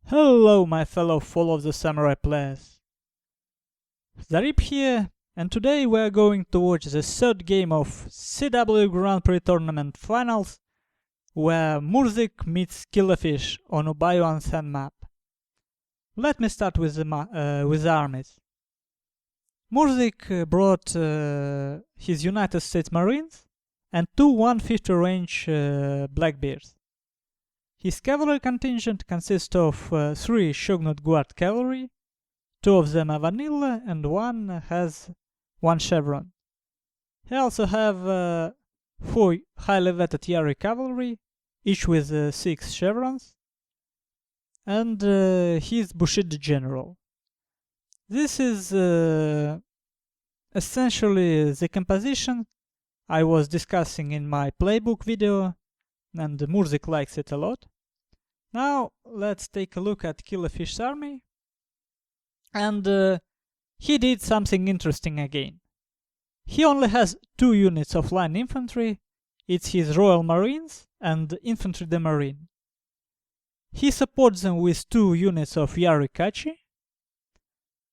Hello, my fellow Fall of the Samurai players. Zarip here, and today we are going to watch the third game of CW Grand Prix Tournament Finals, where MypZuK meets Killerfisch on Ubayu Onsen map. Let me start with the armies. MypZuK brought his United States Marines and two 150 range Blackbears. His cavalry contingent consists of 3 Shogun Guard cavalry, 2 of them are vanilla and one has 1 chevron. He also have 4 highly vetted Yari cavalry, each with 6 chevrons, and he's Bushido general. This is essentially the composition I was discussing in my playbook video, and MypZuK likes it a lot. Now let's take a look at Killerfisch's army, and he did something interesting again. He only has 2 units of line infantry, it's his Royal Marines and Infantry de Marine. He supports them with 2 units of Yari Kachi,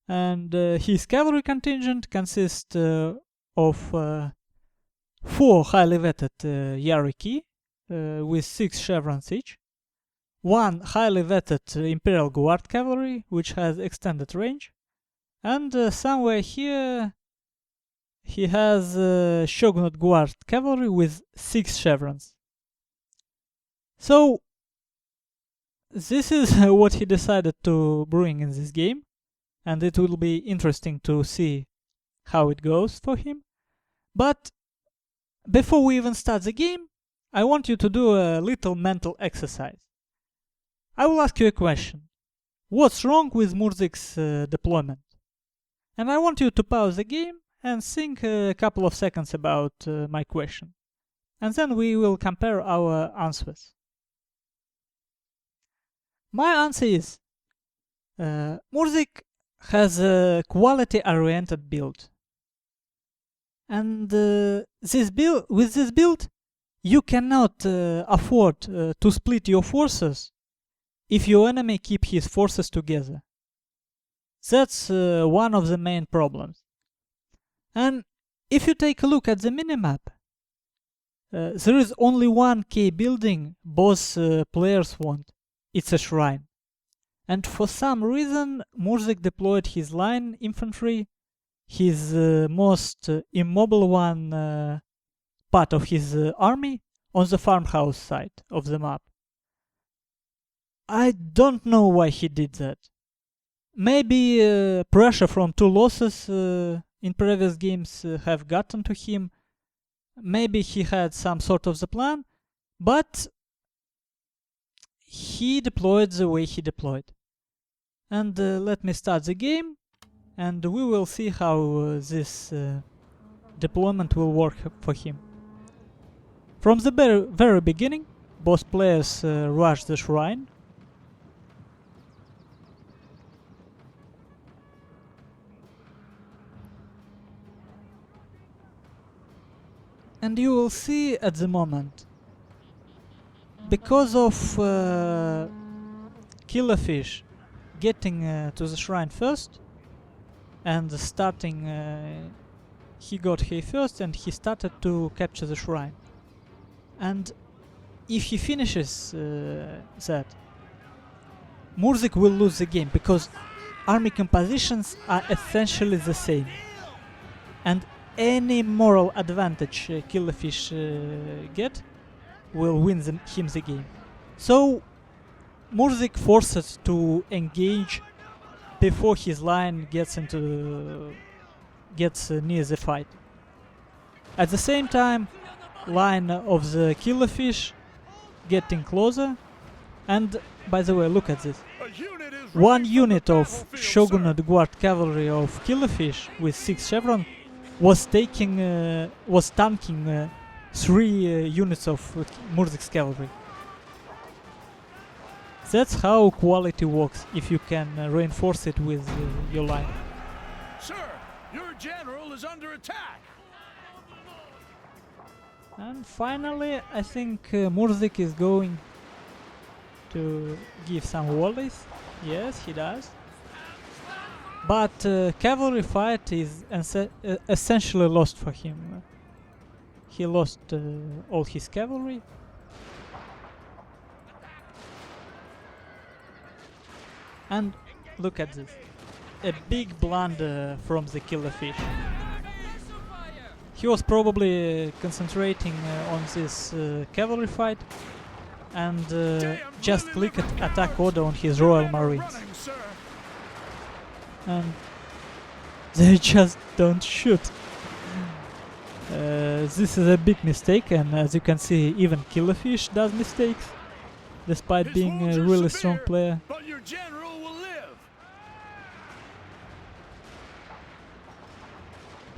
and his cavalry contingent consists of 4 highly vetted Yari Ki with 6 chevrons each, 1 highly vetted Imperial Guard cavalry which has extended range, and somewhere here he has Shogun Guard cavalry with 6 chevrons. So this is what he decided to bring in this game, and it will be interesting to see how it goes for him. But before we even start the game, I want you to do a little mental exercise. I will ask you a question. What's wrong with MypZuK's deployment? And I want you to pause the game and think a couple of seconds about my question. And then we will compare our answers. My answer is MypZuK has a quality-oriented build. And with this build, you cannot afford to split your forces if your enemy keep his forces together. That's one of the main problems. And if you take a look at the minimap, there is only one key building both players want. It's a shrine. And for some reason, MypZuK deployed his line infantry, his most immobile one part of his army, on the farmhouse side of the map. I don't know why he did that. Maybe pressure from 2 losses in previous games have gotten to him. Maybe he had some sort of the plan, but he deployed the way he deployed. And let me start the game, and we will see how this deployment will work for him. From the very beginning, both players rush the shrine. And you will see at the moment, because of Killerfisch getting to the shrine first, and starting, he got here first and he started to capture the shrine. And if he finishes that, MypZuK will lose the game, because army compositions are essentially the same. And any moral advantage Killerfisch get will win him the game. So MypZuK forces to engage before his line gets near the fight. At the same time, line of the Killerfisch getting closer, and by the way, look at this. 1 unit of Shogun Guard cavalry of Killerfisch with 6 chevron was tanking 3 units of MypZuK's cavalry. That's how quality works if you can reinforce it with your line. Sir, your general is under attack. And finally, I think MypZuK is going to give some volleys. Yes, he does. But cavalry fight is essentially lost for him. He lost all his cavalry. And look at this. A big blunder from the Killerfisch. He was probably concentrating on this cavalry fight and just clicked attack order on his Royal Marines. And they just don't shoot. This is a big mistake, and as you can see, even Killerfisch does mistakes, despite being a really strong player. But your general will live.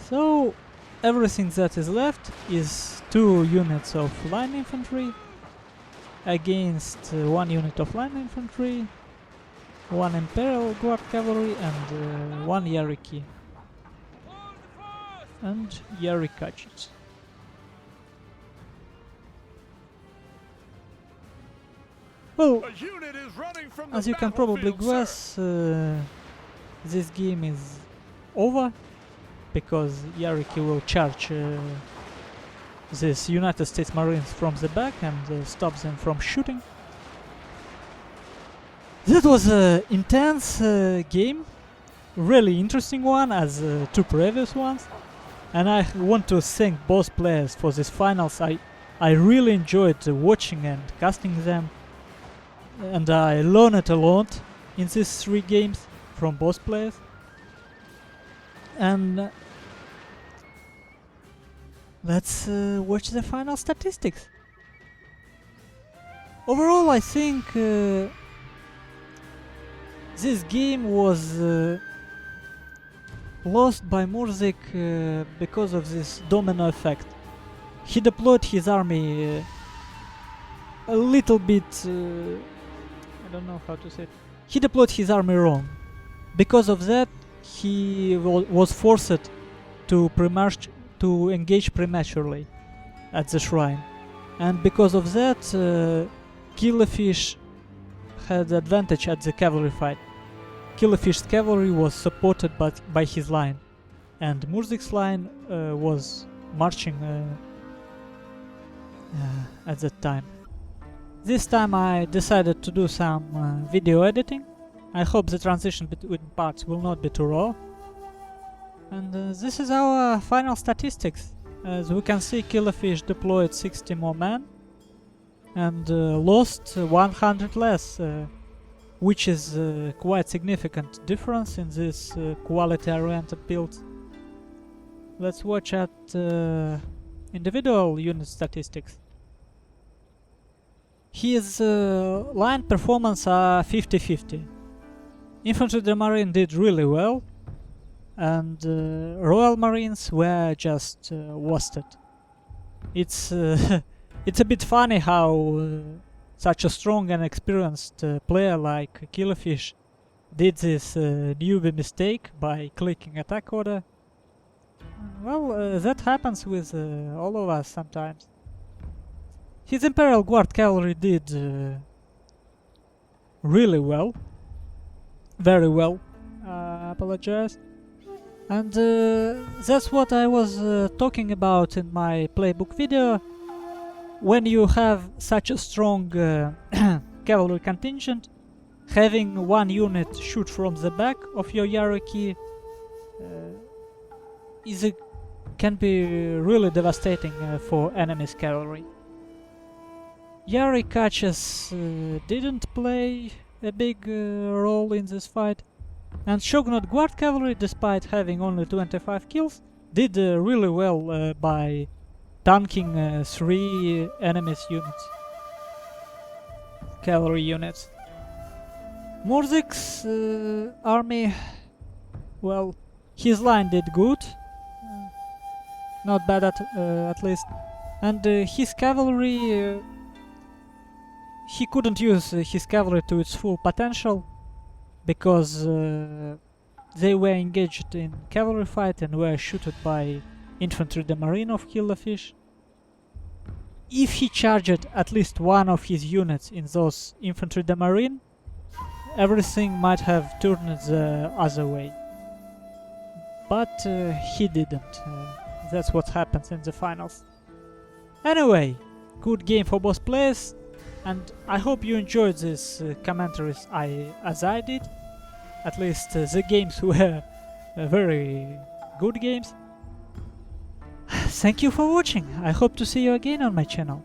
So everything that is left is 2 units of line infantry against 1 unit of line infantry, 1 Imperial Guard cavalry, and 1 Yariki. And Yarikachits. Well, A unit is running from the as you can probably battlefield, guess, this game is over because Yariki will charge these United States Marines from the back and stop them from shooting. That was an intense game, really interesting one as 2 previous ones, and I want to thank both players for these finals. I really enjoyed watching and casting them, and I learned a lot in these 3 games from both players. And let's watch the final statistics. Overall, I think this game was lost by MypZuK because of this domino effect. He deployed his army a little bit... I don't know how to say it. He deployed his army wrong. Because of that, he was forced to engage prematurely at the shrine. And because of that, Killerfisch had advantage at the cavalry fight. Killerfisch's cavalry was supported by his line, and MypZuK's line was marching at that time. This time I decided to do some video editing. I hope the transition between parts will not be too raw. And this is our final statistics. As we can see, Killerfisch deployed 60 more men and lost 100 less, which is quite significant difference in this quality-oriented build. Let's watch at individual unit statistics. His line performance are 50-50. Infantry Marine did really well, and Royal Marines were just worsted. It's it's a bit funny how such a strong and experienced player like Killerfisch did this newbie mistake by clicking attack order. Well, that happens with all of us sometimes. His Imperial Guard cavalry did really well. Very well. Apologize. And that's what I was talking about in my playbook video. When you have such a strong cavalry contingent, having 1 unit shoot from the back of your hierarchy can be really devastating for enemy's cavalry. Yarikachis didn't play a big role in this fight, and Shogun Guard cavalry, despite having only 25 kills, did really well by tanking 3 enemy's units, cavalry units. MypZuK's army, well, his line did good, not bad at least, and his cavalry, he couldn't use his cavalry to its full potential because they were engaged in cavalry fight and were shooted by infantry de marine of Killerfisch. if he charged at least one of his units in those infantry de marine, everything might have turned the other way. But he didn't. That's what happens in the finals. Anyway, good game for both players, and I hope you enjoyed these commentaries as I did. At least the games were very good games. Thank you for watching. I hope to see you again on my channel.